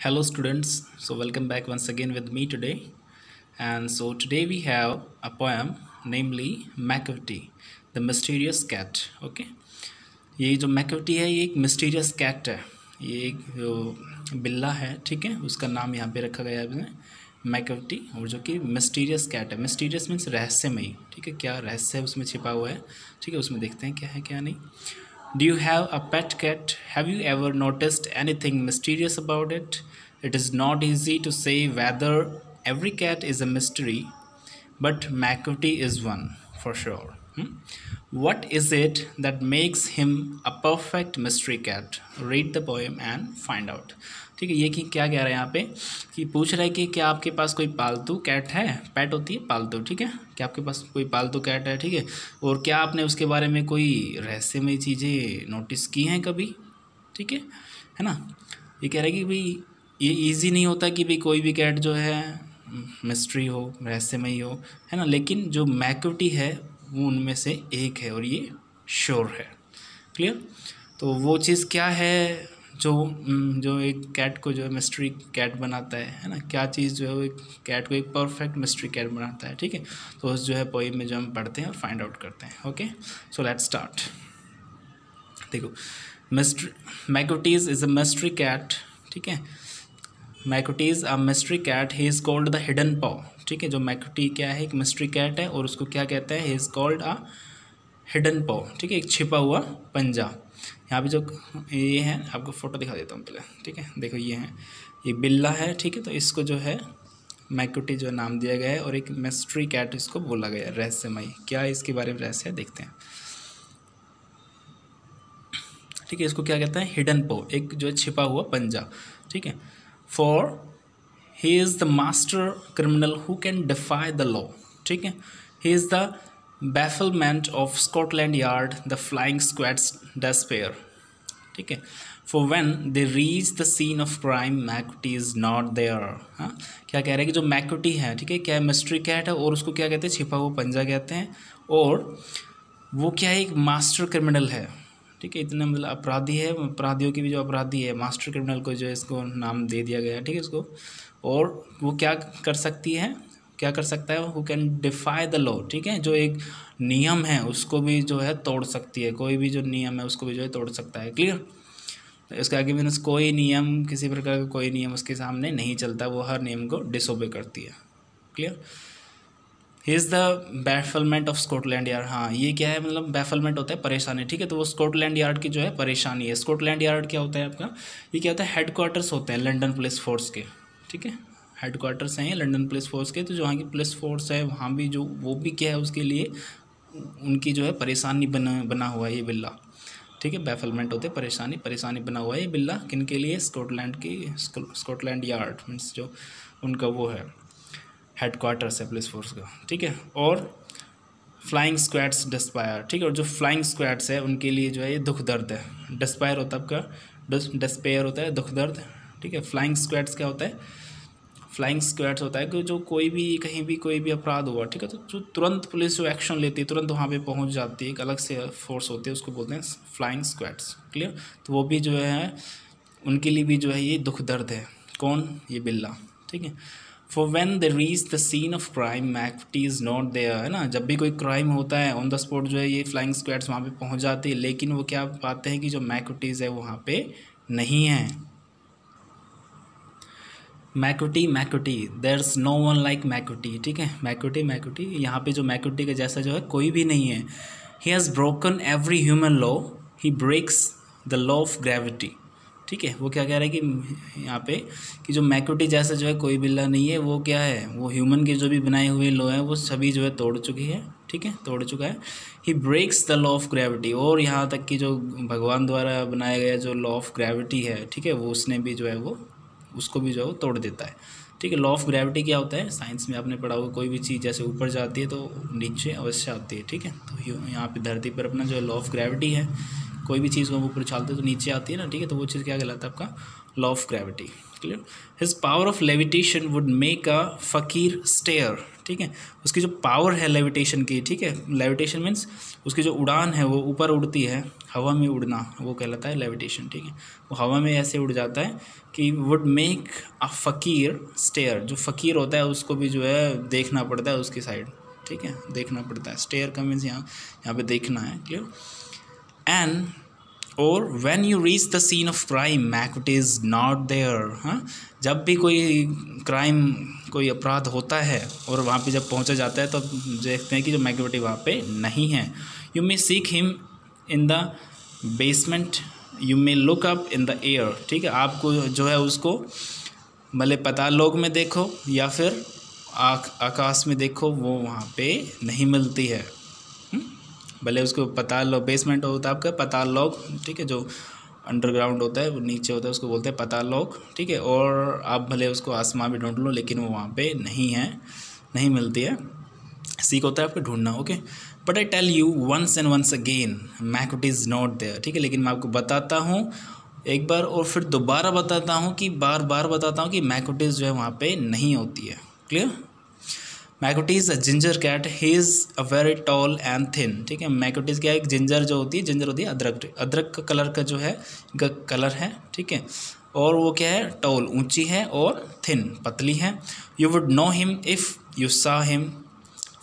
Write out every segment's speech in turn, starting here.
Hello students, so welcome back once again with me today. And so today we have a poem namely Macavity, the mysterious cat. Okay, ये जो Macavity है ये एक mysterious cat है। ये एक जो बिल्ला है, ठीक है, उसका नाम यहाँ पे रखा गया है इसमें मैकविटी, और जो कि मिस्टीरियस कैट है। मिस्टीरियस मीन्स रहस्यमयी, ठीक है, क्या रहस्य उसमें छिपा हुआ है, ठीक है, उसमें देखते हैं क्या है क्या नहीं। Do you have a pet cat? Have you ever noticed anything mysterious about it? It is not easy to say whether every cat is a mystery, but McCurdy is one for sure. What is it that makes him a perfect mystery cat? Read the poem and find out. ठीक है, ये कि क्या कह रहा है यहाँ पे कि पूछ रहा है कि क्या आपके पास कोई पालतू कैट है। पेट होती है पालतू, ठीक है, क्या आपके पास कोई पालतू कैट है, ठीक है, और क्या आपने उसके बारे में कोई रहस्यमय चीज़ें नोटिस की हैं कभी, ठीक है ना। ये कह रहा है कि भाई ये इजी नहीं होता कि भाई कोई भी कैट जो है मिस्ट्री हो, रहस्यमयी हो, है ना, लेकिन जो मैकविटी है वो उनमें से एक है और ये श्योर है। क्लियर। तो वो चीज़ क्या है जो जो एक कैट को जो है मिस्ट्री कैट बनाता है ना, क्या चीज़ जो है वो एक कैट को एक परफेक्ट मिस्ट्री कैट बनाता है, ठीक है। तो उस जो है पोएम में जो हम पढ़ते हैं और फाइंड आउट करते हैं। Okay, so let's start. देखो, mystery Macavity is a mystery cat, ठीक है। Macavity a mystery cat, he is called the hidden paw, ठीक है। जो मैकविटी क्या है, एक मिस्ट्री कैट है और उसको क्या कहते हैं, ही is called a hidden paw, ठीक है, एक छिपा हुआ पंजा। यहाँ पे जो ये है, आपको फ़ोटो दिखा देता हूँ पहले, ठीक है। देखो ये है, ये बिल्ला है, ठीक है, तो इसको जो है मैकविटी जो नाम दिया गया है और एक मिस्ट्री कैट इसको बोला गया है, रहस्यमयी। क्या इसके बारे में रहस्य है देखते हैं, ठीक है। इसको क्या कहते हैं, हिडन पो, एक जो है छिपा हुआ पंजा, ठीक है। For he is the master criminal who can defy the law, ठीक है। He is the bafflement of Scotland Yard, the flying squad's despair, ठीक है। For when they reach the scene of crime, McCurdy is not there। हाँ, क्या कह रहे हैं कि जो मैकविटी है, ठीक है, क्या मिस्ट्री कैट है और उसको क्या कहते हैं, छिपा हुआ पंजा कहते हैं, और वो क्या है, एक मास्टर क्रिमिनल है, ठीक है। इतना मतलब अपराधी है, अपराधियों की भी जो अपराधी है, मास्टर क्रिमिनल को जो है इसको नाम दे दिया गया है, ठीक है, इसको। और वो क्या कर सकती है, क्या कर सकता है, who can defy the law, ठीक है, जो एक नियम है उसको भी जो है तोड़ सकती है, कोई भी जो नियम है उसको भी जो है तोड़ सकता है। क्लियर। इसका आगे मीन्स कोई नियम, किसी प्रकार का कोई नियम उसके सामने नहीं चलता, वो हर नियम को डिसोबे करती है। Clear. He is the bafflement of Scotland Yard. हाँ, ये क्या है, मतलब बैफलमेंट होता है परेशानी, ठीक है, तो वो स्कॉटलैंड यार्ड की जो है परेशानी है। स्कॉटलैंड यार्ड क्या होता है आपका, ये क्या होता है, हेडक्वार्टर्स होते हैं लंदन पुलिस फोर्स के, ठीक है, हेडक्वार्टर्स हैं लंदन पुलिस फोर्स के। तो जो वहाँ की पुलिस फोर्स है वहाँ भी जो वो भी क्या है, उसके लिए उनकी जो है परेशानी बना हुआ है ये बिल्ला, ठीक है। बैफलमेंट होते परेशानी बना हुआ है ये बिल्ला, किन के लिए, स्कॉटलैंड यार्ड मीन्स जो उनका वो है हेडक्वार्टर्स है पुलिस फोर्स का, ठीक है। और फ्लाइंग स्क्वाड्स डिस्पायर, ठीक है, और जो फ्लाइंग स्क्वाड्स है उनके लिए जो है ये दुख दर्द है। डिस्पायर होता है आपका, डिस्पेयर होता है दुख दर्द, ठीक है। फ्लाइंग स्क्वाड्स क्या होता है, फ्लाइंग स्क्वाड्स होता है कि जो कोई भी कहीं भी कोई भी अपराध हुआ, ठीक है, तो जो तुरंत पुलिस जो एक्शन लेती है, तुरंत वहाँ पे पहुँच जाती है, एक अलग से फोर्स होती है, उसको बोलते हैं फ्लाइंग स्क्वाड्स। क्लियर। तो वो भी जो है उनके लिए भी जो है ये दुख दर्द है, कौन, ये बिल्ला, ठीक है। For when they reach the scene of crime, Macavity is not there, है ना, जब भी कोई क्राइम होता है ऑन द स्पॉट जो है ये फ्लाइंग स्क्वाड्स वहाँ पे पहुँच जाती है, लेकिन वो क्या पाते हैं कि जो मैकविटीज़ है वहाँ पे नहीं है। Macavity, there's no one like Macavity, ठीक है। मैकविटी यहाँ पे जो मैकविटी के जैसा जो है कोई भी नहीं है। He has broken every human law, he breaks the law of gravity, ठीक है। वो क्या कह रहा है कि यहाँ पे कि जो मैकविटी जैसा जो है कोई बिल्ला नहीं है, वो क्या है, वो ह्यूमन के जो भी बनाए हुए लॉ हैं वो सभी जो है तोड़ चुकी है, ठीक है, तोड़ चुका है। He breaks the law of gravity, और यहाँ तक कि जो भगवान द्वारा बनाया गया जो लॉ ऑफ ग्रेविटी है, ठीक है, वो उसने भी जो है वो उसको भी जो है वो तोड़ देता है, ठीक है। लॉ ऑफ ग्रेविटी क्या होता है, साइंस में आपने पढ़ा होगा, कोई भी चीज़ जैसे ऊपर जाती है तो नीचे अवश्य आती है, ठीक है। तो यहाँ पे धरती पर अपना जो लॉ ऑफ ग्रेविटी है, कोई भी चीज़ को हम ऊपर उछालते हैं तो नीचे आती है ना, ठीक है, तो वो चीज़ क्या कहलाता है, आपका law of gravity. Clear. His power of levitation would make a फकीर स्टेयर, ठीक है, उसकी जो पावर है लेविटेशन की, ठीक है, लेविटेशन मीन्स उसकी जो उड़ान है वो ऊपर उड़ती है, हवा में उड़ना वो कहलाता है लेविटेशन, ठीक है। वो हवा में ऐसे उड़ जाता है कि वुड मेक अ फ़कीर स्टेयर, जो फ़कीर होता है उसको भी जो है देखना पड़ता है उसकी साइड, ठीक है, देखना पड़ता है। स्टेयर का मीन्स यहाँ पे देखना है, क्लियर। एंड और when you reach the scene of crime Macbeth is not there. हाँ, जब भी कोई क्राइम, कोई अपराध होता है और वहाँ पे जब पहुँचा जाता है तो देखते हैं कि जो मैकबेथ वहाँ पे नहीं है। You may seek him in the basement, you may look up in the air, ठीक है, आपको जो है उसको भले पाताल लोक में देखो या फिर आकाश में देखो, वो वहाँ पे नहीं मिलती है। भले उसको पाताल लोक, बेसमेंट होता है आपका पाताल लोक, ठीक है, जो अंडरग्राउंड होता है वो नीचे होता है उसको बोलते हैं पाताल लोक, ठीक है। और आप भले उसको आसमान में ढूंढ लो लेकिन वो वहाँ पे नहीं है, नहीं मिलती है। सीख होता है आपको ढूंढना, okay. But I tell you once and once again Macbeth is not there, ठीक है, लेकिन मैं आपको बताता हूँ एक बार और फिर दोबारा बताता हूँ कि बार बार बताता हूँ कि मैकबेथ जो है वहाँ पे नहीं होती है, clear. Macbeth is a ginger cat, he is a very tall and thin, ठीक है। मैकबेथ क्या है, एक जिंजर जो होती है, जिंजर होती है अदरक, अदरक का कलर का जो है कलर है, ठीक है। और वो क्या है, टॉल ऊंची है और थिन पतली है। You would know him if you saw him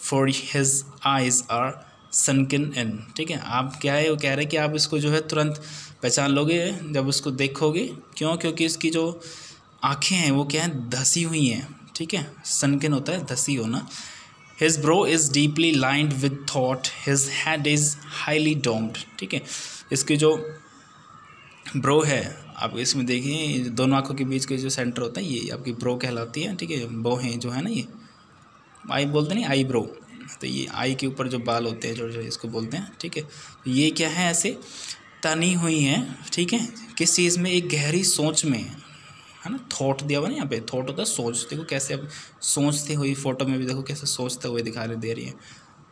for his eyes are sunken in, ठीक है। आप क्या है, वो कह रहे हैं कि आप इसको जो है तुरंत पहचान लोगे जब उसको देखोगे, क्यों, क्योंकि इसकी जो आँखें हैं वो क्या है, धसी हुई हैं, ठीक है। सनकिन होता है धसी होना। His bro is deeply lined with thought, his head is highly doomed, ठीक है। इसकी जो ब्रो है, आप इसमें देखिए दोनों आँखों के बीच के जो सेंटर होता है ये आपकी ब्रो कहलाती है, ठीक है। बो हैं जो है ना, ये आई बोलते नहीं, आई ब्रो, तो ये आई के ऊपर जो बाल होते हैं जो इसको बोलते हैं, ठीक है। ये क्या है, ऐसे तनी हुई हैं, ठीक है, किस चीज़ में, एक गहरी सोच में, है ना। थॉट दिया हुआ ना यहाँ पे, थॉट होता है सोच, देखो कैसे अब सोचती हुई, फोटो में भी देखो कैसे सोचते हुए दिखाई दे रही है,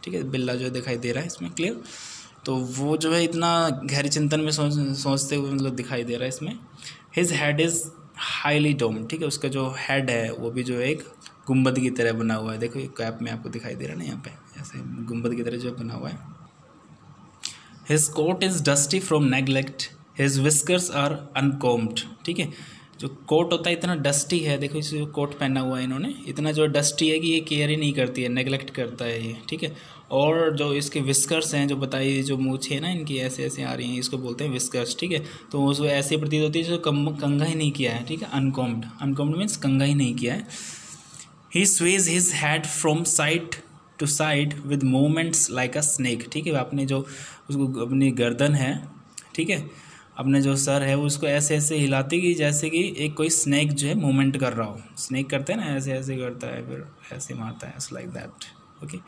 ठीक है। बिल्ला जो दिखाई दे रहा है इसमें, क्लियर। तो वो जो है इतना गहरी चिंतन में सोचते हुए मतलब दिखाई दे रहा है इसमें। हिज हेड इज़ हाईली डोम, ठीक है, उसका जो हेड है वो भी जो है एक गुंबद की तरह बना हुआ है, देखो कैप में आपको दिखाई दे रहा है ना यहाँ पे, ऐसे गुंबद की तरह जो बना हुआ है। His coat is dusty from neglect, his whiskers are uncombed, ठीक है। जो कोट होता है इतना डस्टी है, देखो इस कोट पहना हुआ है इन्होंने, इतना जो डस्टी है कि ये केयर ही नहीं करती है, नेगलेक्ट करता है ये, ठीक है। और जो इसके विस्कर्स हैं, जो बताइए जो मूछें हैं ना इनकी ऐसे ऐसे आ रही हैं, इसको बोलते हैं विस्कर्स, ठीक है। तो उसको ऐसे प्रतीत होती है जो कंघा ही नहीं किया है, ठीक है। अनकॉम्ड, अनकॉम्ड मीन्स कंघा ही नहीं किया है। He sways his head from side to side with movements like a snake, ठीक है। आपने जो उसको अपनी गर्दन है, ठीक है, अपने जो सर है उसको ऐसे ऐसे हिलाती कि जैसे कि एक कोई स्नेक जो है मूवमेंट कर रहा हो, स्नेक करते हैं ना, ऐसे ऐसे करता है फिर ऐसे मारता है, like that, okay.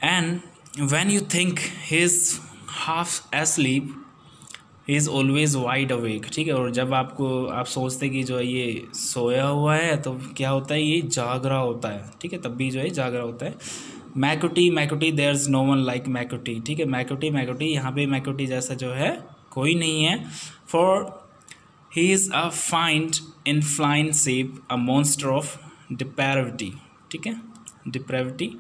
And when you think he is half asleep he is always wide awake, ठीक है। और जब आप सोचते कि जो है ये सोया हुआ है तो क्या होता है, ये जाग रहा होता है, ठीक है, तब भी जो है जाग रहा होता है। Macavity Macavity there is no one like Macavity, ठीक है। मैकुटी मैकुटी, यहाँ पे मैकुटी जैसा जो है कोई नहीं है। For he is a fiend in feline shape a monster of depravity, ठीक है, डिप्रेविटी,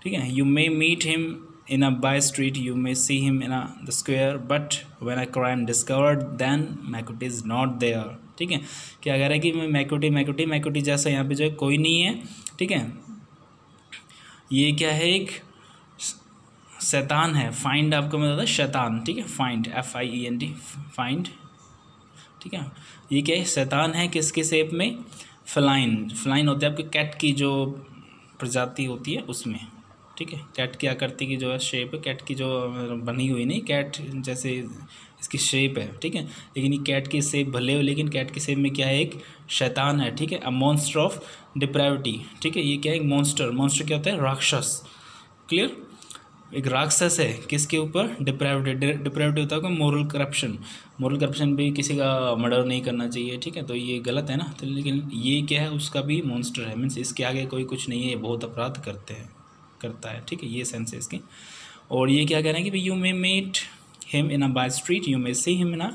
ठीक है। You may meet him in a by street, you may see him in the square, but when a crime discovered then मैकुटी is not there, ठीक है। क्या कह रहा है कि मैकुटी मैकुटी मैकुटी जैसा यहाँ पे जो है कोई नहीं है, ठीक है। ये क्या है, एक शैतान है। फाइंड आपको मतलब शैतान, ठीक है, फाइंड FIEND फाइंड, ठीक है। ये क्या है, शैतान है, किसके शेप में, फ्लाइन, फ्लाइन होते हैं आपके कैट की जो प्रजाति होती है उसमें, ठीक है। कैट की आकृति की जो है शेप है, कैट की जो बनी हुई नहीं, कैट जैसे इसकी शेप है, ठीक है। लेकिन ये कैट की शेप भले हो, लेकिन कैट की शेप में क्या है, एक शैतान है, ठीक है। अ मॉन्स्टर ऑफ डिप्रेविटी, ठीक है। ये क्या है, एक मॉन्स्टर, मॉन्स्टर क्या होता है, राक्षस, क्लियर। एक राक्षस है किसके ऊपर, डिप्रेविटी, डिप्रेविटी होता है मोरल करप्शन, मोरल करप्शन भी किसी का मर्डर नहीं करना चाहिए, ठीक है, तो ये गलत है ना। तो लेकिन ये क्या है, उसका भी मॉन्स्टर है, मीन्स इसके आगे कोई कुछ नहीं है, ये बहुत अपराध करता है, ठीक है, ये सेंस है इसकी। और ये क्या कह रहे हैं कि you may meet him in a by street, you may see him in a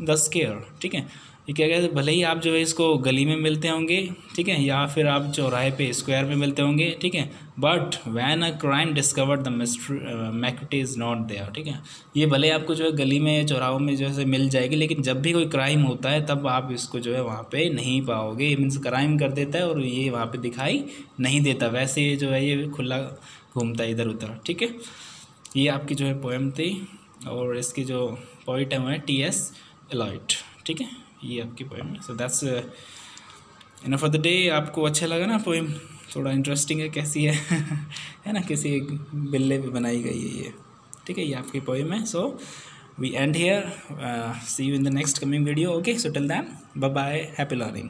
the square, ठीक है। ये क्या कहते हैं, भले ही आप जो है इसको गली में मिलते होंगे, ठीक है, या फिर आप चौराहे पे स्क्वायर में मिलते होंगे, ठीक है, but when a crime discovered the Macavity is not there, ठीक है। ये भले आपको जो है गली में चौराहों में जो है मिल जाएगी, लेकिन जब भी कोई क्राइम होता है तब आप इसको जो है वहाँ पे नहीं पाओगे। मीन्स क्राइम कर देता है और ये वहाँ पे दिखाई नहीं देता, वैसे ये जो है ये खुला घूमता है इधर उधर, ठीक है। ये आपकी जो है पोएम थी और इसकी जो पोइट है वो है T.S. एलॉयट, ठीक है, ये आपकी पोएम है। So that's enough for the day. आपको अच्छा लगा ना पोएम? थोड़ा इंटरेस्टिंग है, कैसी है है ना, किसी एक बिल्ले पे बनाई गई है ये, ठीक है, ये आपकी पोएम है। So we end here, see you in the next coming video. Okay, so till then bye bye, happy learning.